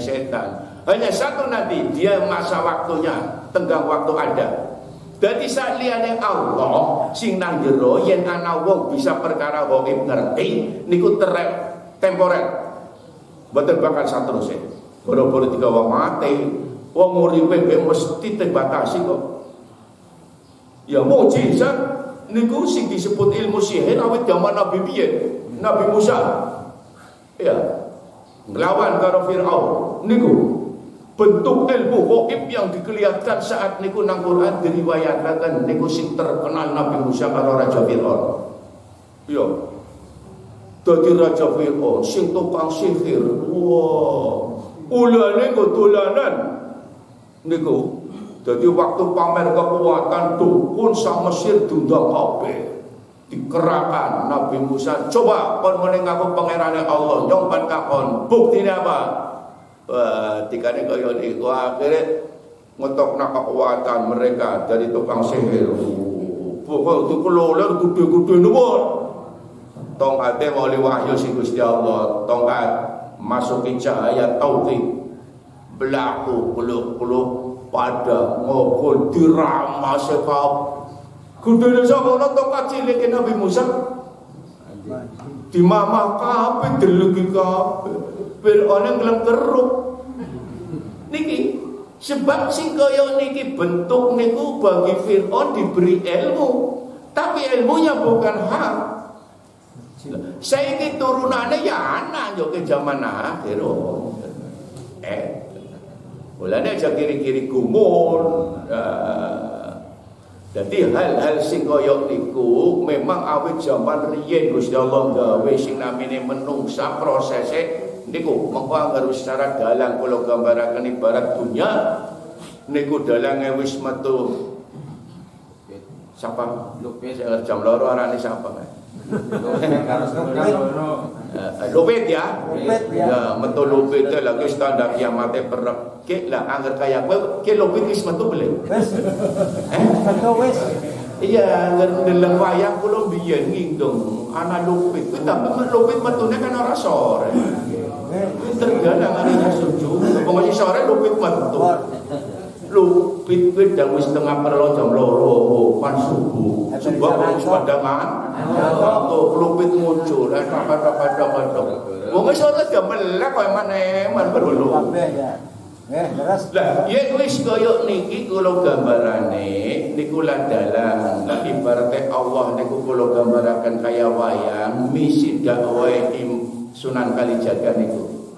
setan hanya satu nanti dia masa waktunya tenggang waktu ada. Jadi saat liyane Allah sing nang jero yen ana wong bisa perkara gaib ngerti niku temporer. Mboten bakal sateruse. Boro-boro 3 wong mati, wong uripe mesti dibatasi kok. Ya mukjizat niku sing disebut ilmu sihir awit zaman Nabi biyen, Nabi Musa. Ya. Nglawan karo Firaun niku bentuk ilmu gaib yang dikelihatan saat niku nang Quran diriwayatkan niku sing terkenal Nabi Musa karo Raja Firaun. Iya. Dadi Raja Firaun sing tukang sihir. Wah. Ulane kok dolanan niku. Dadi waktu pamer kekuatan dukun sak Mesir diundang kabeh. Dikerahkan Nabi Musa, coba kon meneng aku pangerane Allah, nyong takon, buktine apa? Dikane kaya niku akhire ngetokna kekuatan mereka dari tukang sihir. Pokok dikelola gede-gede nuwun. Tongkate wali wahyu sing Gusti Allah, tongkat masuki cahaya tauhid. Belaku puluh pada ngokul diramas sekap gudene sakono tongkat cilik Nabi Musa di mamah kabeh delegi kabeh Fir'aun ngelem keruk niki sebab sing kaya niki bentuk niku bagi Fir'aun diberi ilmu tapi ilmunya bukan hak saiki turunane ya anak yo ke zaman akhir mulane aja kiri-kiri gumun. Jadi hal-hal sing kaya niku memang awit zaman riyen Gusti Allah gawe sing namine menungsa prosese niku mengko harus secara dalang kula gambaraken ibarat dunya niku dalange wis metu sapa lupis jam loro arane sapa lupit ya metu lupit lagi standar kiamate perek ke lah angger kaya kowe ke lupit wis metu beli metu wis iya angger ndeleng wayang kula biyen ngindung ana lupit kuwi tapi lupit metune kan ora sore tergadang ana suju pokoke sore lupit metu lupit kuwi dak wis setengah perlo jam 2 pan subuh wis padangan lupit muncul tok wong wis ora jam 11 koyo maneh man berulu lah yen wis koyo niki kula gambarane niku dalang lah ibarate Allah niku kula gambaraken kaya wayang misi dakwah Sunan Kalijaga niku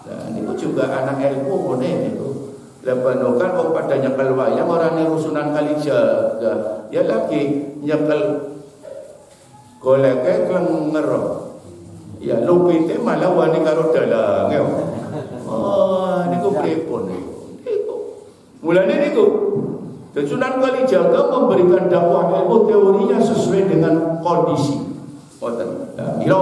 nah niku juga anak ilmu ngene niku Lebanon wong pada nyekel wayang orang niru Sunan Kalijaga ya lagi nyekel goleke klenger ya lupite malah wani karo dalange oh niku pripun niku mulane niku Sunan Kalijaga memberikan dakwah ilmu teorinya sesuai dengan kondisi ngoten ila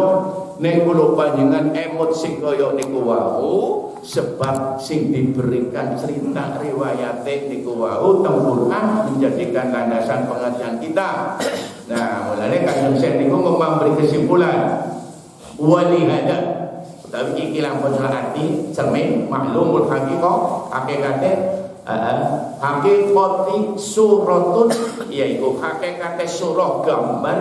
nek kula panjenengan emot sing kaya niku wau sebab sing diberikan cerita riwayate niku wau teng Quran menjadikan landasan pengertian kita. Nah, mulane Kanjeng Syekh niku memberi kesimpulan walihada tapi iki lampun arti cermin maklumul haqiqah hakikate hakikati suratun yaiku hakikate surah gambar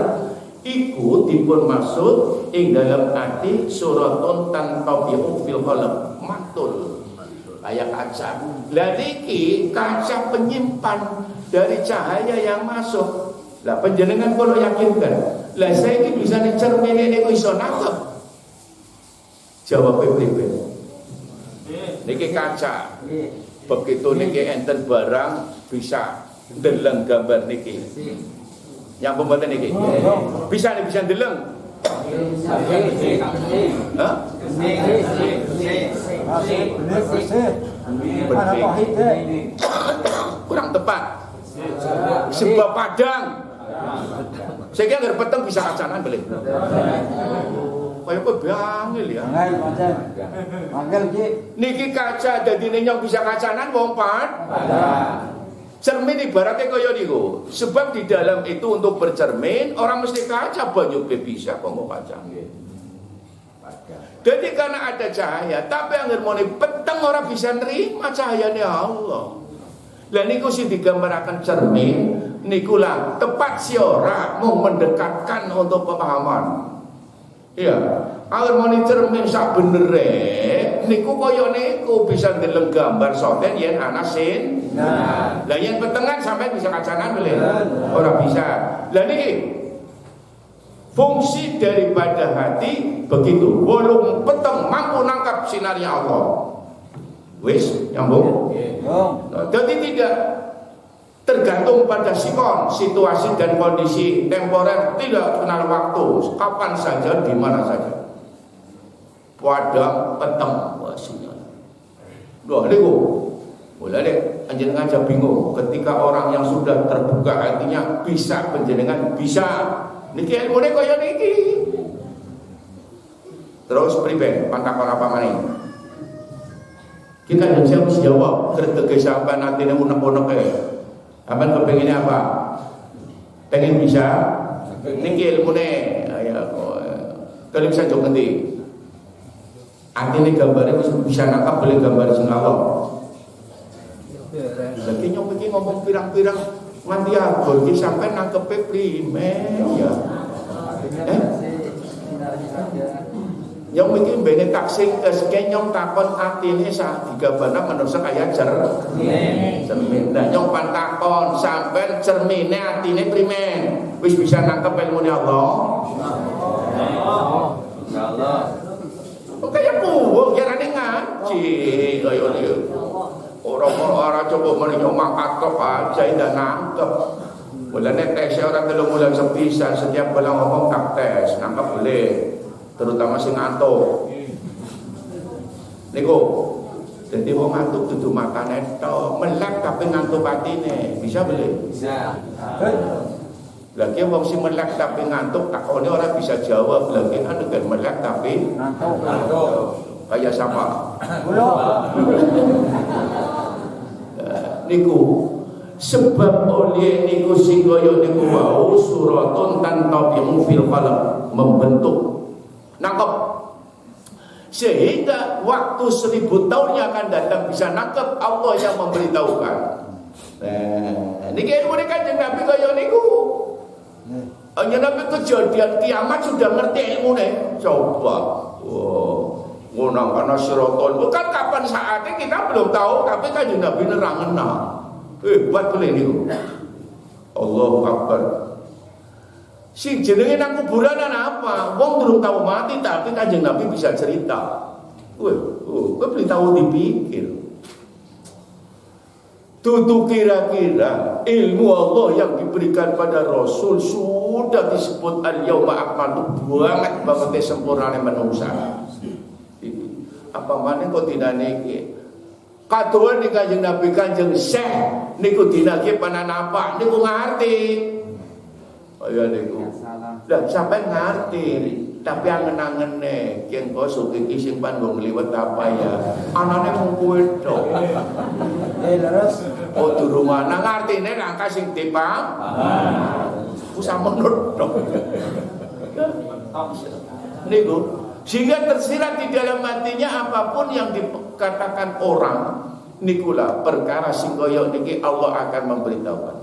iku dipun maksud ing dalam arti suratun tantabi'u fil qalam matul kayak kaca. Lah niki kaca penyimpan dari cahaya yang masuk. Lah panjenengan kula yakinkan, lah saya iki bisa dicermine niku iso nangkep. Jawabe pripun? Niki kaca. Begitu niki enten barang bisa ndeleng gambar niki. Yang pembuatan ini bisa ndeleng kurang tepat sebab padang saya kira peteng bisa kacanan beli kayak kok bangil ya niki kaca jadi nyong bisa kacanan wong cermin ibaratnya kaya niku. Sebab di dalam itu untuk bercermin orang mesti kaca banyak bisa kok mau kaca. Jadi karena ada cahaya, tapi angger moni peteng orang bisa nerima cahayanya Allah. Lah niku sing digambaraken cermin niku lah tepat si ora mau mendekatkan untuk pemahaman. Iya, angger moni cermin sak benere niku kaya niku bisa ndeleng gambar soten yen ana sin. Nah, lah yang petengan sampai bisa kacanan boleh? Orang bisa. Lah niki fungsi daripada hati begitu. Bolong peteng mampu nangkap sinarnya Allah. Wis nyambung. Nah, jadi tidak tergantung pada sikon, situasi dan kondisi temporer, tidak kenal waktu, kapan saja, di mana saja. Pada peteng wasinya. Loh niku mulai deh, panjenengan aja bingung ketika orang yang sudah terbuka hatinya bisa panjenengan bisa niki ilmune kaya niki. Terus priben pantakon apa maneh? Kita jangan harus jawab kretek sampean atine unek-unek e. Sampean kepengine apa? Pengen bisa niki ilmune ya kalau bisa jauh nanti artinya gambarnya bisa nangkap boleh gambar sing Allah Lagi nyong iki ngomong pirang-pirang nganti agon iki sampean nangkepe primen ya. Yang mungkin bene taksing nyong takon atine sak digabana manusa kaya cermin. Nah nyong pantakon sampean cermine atine primen. Wis bisa nangkep ilmune Allah. Insyaallah. Kaya puwung jarane ngaji kaya niku. Ora coba menyok mangkat tok aja ndak nangkep. Mulane tes orang 3 bulan sepisan setiap bulan ngomong tak tes, nangkep boleh. Terutama sing ngantuk. Niku. Dadi wong ngantuk dudu makane tok, melek tapi ngantuk atine. Bisa boleh? Bisa. Lagi wong sing melek tapi ngantuk takone ora bisa jawab, lagi kan melek tapi ngantuk. Kayak sama. Niku sebab oleh niku sing kaya niku wau suratun tantabi'u fil qalam membentuk nangkep sehingga waktu 1000 tahun yang akan datang bisa nangkep Allah yang memberitahukan. Nah, niki ilmu Kanjeng Nabi kaya niku. Hanya Nabi kejadian kiamat sudah ngerti ilmune. Coba. Ngunang karena siraton. Bukan kapan saatnya kita belum tahu, tapi Kanjeng Nabi nerang-nerang. Buat boleh niku. Allahu Akbar. Si jenenge nang kuburan apa? Wong durung tahu mati tapi Kanjeng Nabi bisa cerita. Kowe beli tahu dipikir. Tutu kira-kira ilmu Allah yang diberikan pada Rasul sudah disebut al-yauma akmaltu banget sempurnane manusia. Apa mana kok tidak niki? Katuan ni Kanjeng Nabi Kanjeng Syekh niku dinake pananapa niku ngerti. Oh ya niku. Lah sampai ngerti, tapi angen-angene yen kok sugih sing panggung liwet apa ya. Anane mung kuwe tok. Leres. Oh durung ana ngartine langkah sing dipam. Usah menurut tok. Niku sehingga tersirat di dalam hatinya apapun yang dikatakan orang nikulah perkara sing kaya niki Allah akan memberitahukan.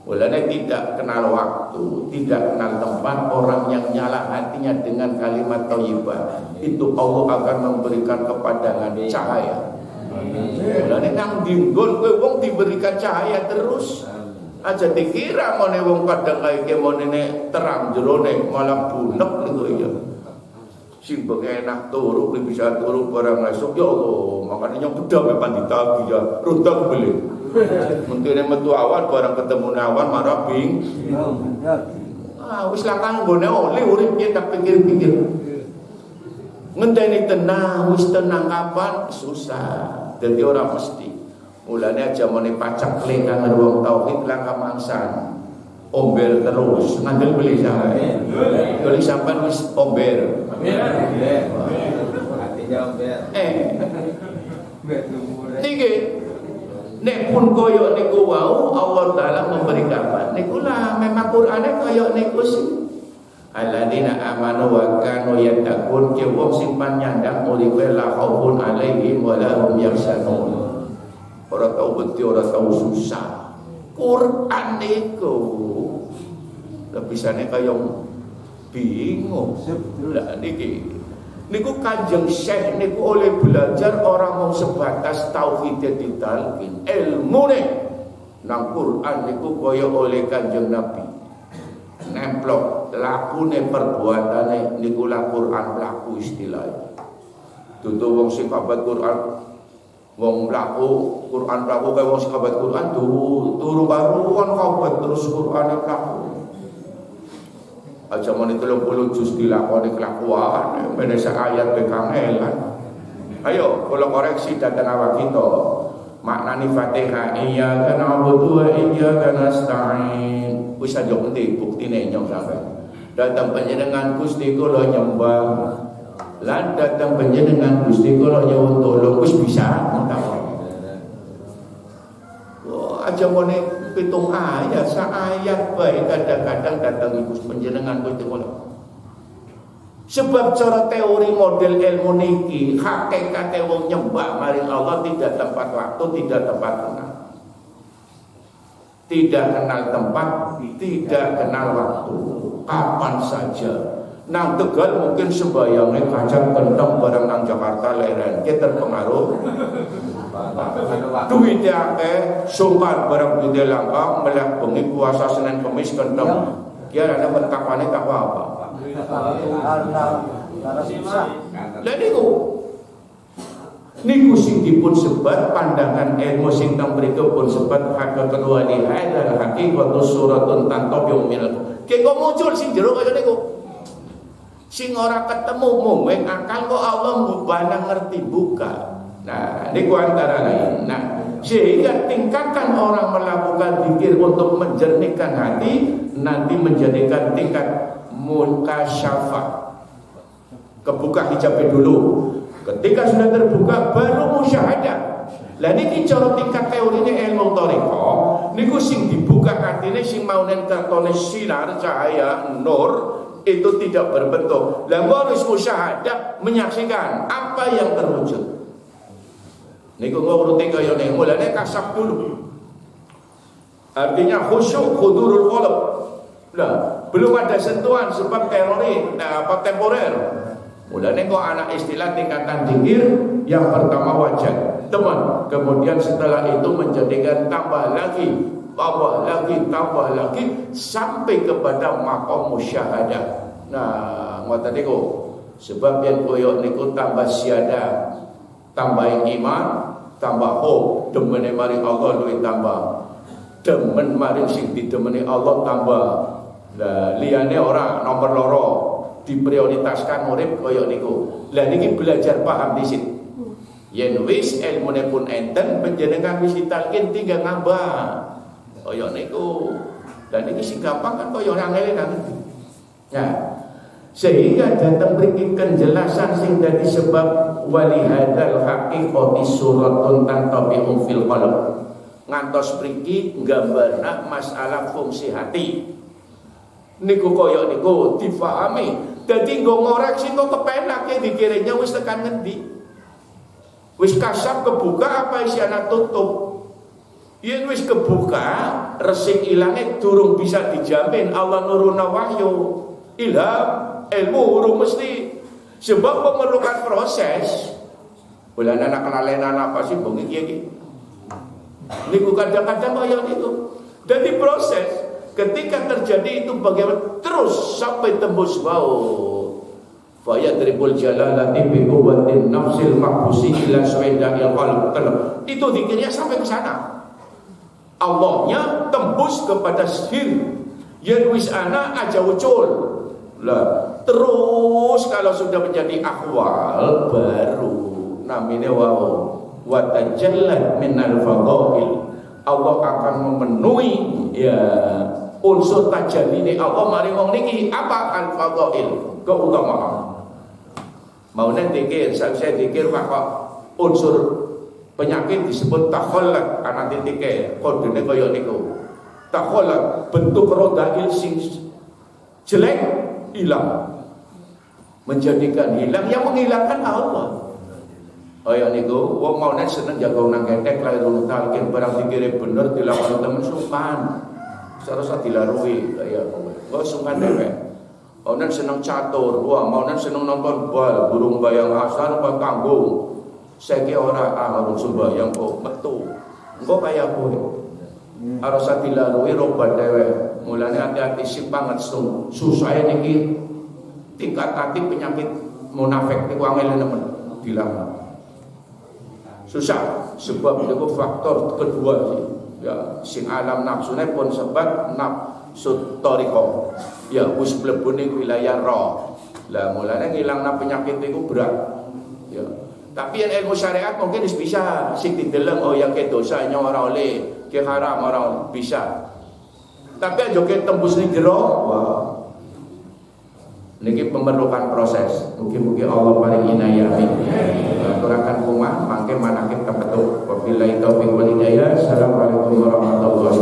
Mulane tidak kenal waktu, tidak kenal tempat, orang yang nyala hatinya dengan kalimat thayyibah itu Allah akan memberikan kepadangan cahaya. Mulane nang dinggon kowe wong diberikan cahaya terus. Aja dikira mone wong padang kaya kemone terang jerone malah bunek niku ya. Sing enak turu bisa turu barang esuk ya Allah makanya yang gedang pandita ya rundak beli mentine metu awan barang ketemu awan marah bing wis lakang nggone oleh urip yen tak pikir-pikir ngenteni tenang wis tenang kapan susah dadi ora mesti mulane aja mone pacak lek kanggo wong tauhid langkah mangsan ombel terus ngandel beli sae. Beli sampean wis ombel. Artinya ombel. Niki nek pun koyo niku wau Allah taala memberi kabar. Niku lah memang Qur'ane koyo niku sih. Alladzina amanu wa kanu yattaqun ke wong sing nyandang uripe la khaufun alaihim wa la hum yahzanun. Ora tau beti ora tau susah. Quran niku lebisane kaya bingung. Lah niki niku Kanjeng Syekh niku oleh belajar orang mau sebatas tauhid ditalkin. Ilmune nang Quran niku kaya oleh Kanjeng Nabi. Nemplok lakune perbuatane niku la Quran laku istilah. Dudu wong sing babat Quran wong mlaku Quran mlaku kaya wong sahabat Quran turu baruan kabat terus Quran mlaku aja meni 30 juz dilakoni kelakuan mene sak ayat bekangelan. Ayo kula koreksi dhateng awak kita maknani Fatihah iyyaka na'budu wa iyyaka nasta'in wis aja penting buktine nyong sampe datang panjenengan Gusti kula nyembah lan datang panjenengan Gusti kula nyuwun tulung wis bisa ngono. Aja mone 7 ayat, sak ayat bae kadang-kadang datang iku panjenengan Gusti kula. Sebab cara teori model ilmu niki hakikate wong nyembah maring Allah tidak tepat waktu, tidak tepat guna. tidak kenal tempat, tidak kenal waktu, kapan saja. Nang Tegal mungkin sembayangnya kacang kentang barang nang Jakarta leren, kita terpengaruh. Duitnya akeh, sungkan barang duitnya langka, melek bengi puasa Senin Kamis kentang. Ya ada pentakwane tak apa-apa. Lah niku sing dipun sebat pandangan ilmu sing teng mriku pun sebat hakikatul walihai dan hakikatus suratun tantabiumil. Ki kok muncul sing jero kaya niku. Sing ora ketemu mumeng akal kok Allah mbubana ngerti buka. Nah, niku antara lain. Nah, sehingga tingkatkan orang melakukan zikir untuk menjernihkan hati, nanti menjadikan tingkat mukasyafah. Kebuka hijabnya dulu. Ketika sudah terbuka baru musyahadah. Lah niki cara tingkat teorine ilmu thariqah niku sing dibuka atine sing maunen kartone sinar cahaya nur itu tidak berbentuk. Lah harus musyahadah menyaksikan apa yang terwujud. Niku nguruti kaya ngene, mulane kasab dulu. Artinya khusyuk hudurul qalb. Lah, belum ada sentuhan sebab teori temporer. Mulane kok anak istilah tingkatan zikir yang pertama wajah, teman. Kemudian setelah itu menjadikan tambah lagi sampai kepada maqam musyahadah. Nah, ngoten niku. Sebab yen koyo niku tambah syada, tambah iman, tambah hope, demene mari Allah luwih tambah. Demen mari sing didemeni Allah tambah. Lah liyane ora nomor loro. Diprioritaskan urip kaya niku. Lah niki belajar paham disit. Yen wis ilmune pun enten panjenengan wis ditalkin tinggal ngambah. Kaya niku. Lah niki sing gampang kan kaya ora ngene kan. Nah, sehingga datang mriki penjelasan sing dadi sebab walihadal haqiqati suratun tantabi'u fil qalb. Ngantos mriki nggambarna masalah fungsi hati. Niku kaya niku difahami. Dadi nggo ngoreksi kok kepenake dikirenya wis tekan ngendi. Wis kasab kebuka apa isiana tutup. Yen wis kebuka, resik ilange durung bisa dijamin Allah nuruna wahyu. Ilham, ilmu urung mesti. Sebab memerlukan proses. Bulan anak kelalenan apa sih bengi iki. Niku kadang-kadang kaya niku. Dadi proses. Ketika terjadi itu bagaimana terus sampai tembus bau. Fayadribul jalalati bi quwwatin nafsil mahbusi ila suwaidil qalb. Itu zikirnya sampai ke sana. Allahnya tembus kepada sir. Yen wis ana aja ucul. Lah, terus kalau sudah menjadi akhwal baru namine wau wa tajallat minal fadail. Allah akan memenuhi ya unsur tajalline Allah mari wong niki apa al-fadhail, keutamaan. Mau nanti dikir, saya dikir kok unsur penyakit disebut takhallat ana titike kodene kaya niku. Takhallat bentuk rodail sing jelek hilang. Menjadikan hilang yang menghilangkan Allah. Kaya niku wong mau nek seneng jago nang ketek lairul talqin barang dikire bener dilakoni temen sukan. Sarasa dilarui kaya kok sungkan dewek. Mau seneng catur, wah mau seneng nonton bal, burung bayang asar apa kanggo. Saiki ora harus sembayang kok metu. Engko kaya kowe. Arasa dilarui robat dewek. Mulane hati-hati sing banget susah niki tingkat hati penyakit munafik niku angel nemen dilarang. Susah sebab niku faktor kedua sih. Ya, sing alam nafsune pun sebab nafsu thariqah. Ya, wis mlebu ning wilayah roh. Lah mulane ngilangna penyakit niku berat. Ya. Tapi yang ilmu syariat mungkin bisa sing dideleng oh yang ke dosanya ora oleh, ke haram ora bisa. Tapi aja ke tembus ning jero, wah. Niki memerlukan proses. Mungkin Allah paring inayah. Aturaken kumah mangke manakib kepetuk. Wabillahi taufiq wal hidayah. Assalamualaikum warahmatullahi wabarakatuh.